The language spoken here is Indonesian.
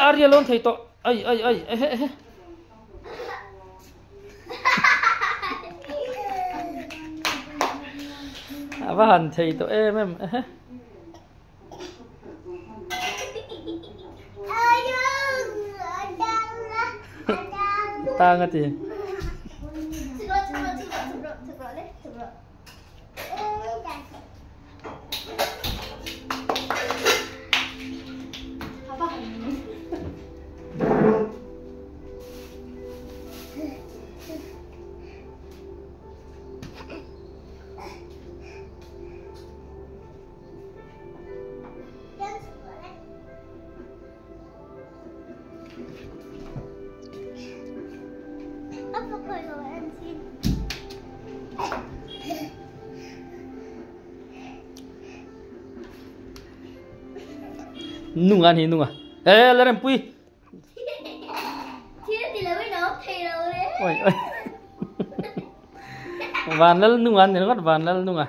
Arya lon thầy to ai và hẳn thầy to em ta ngắt gì nungan hi nunga larem pui oi vanal nungan ne ngot vanal nunga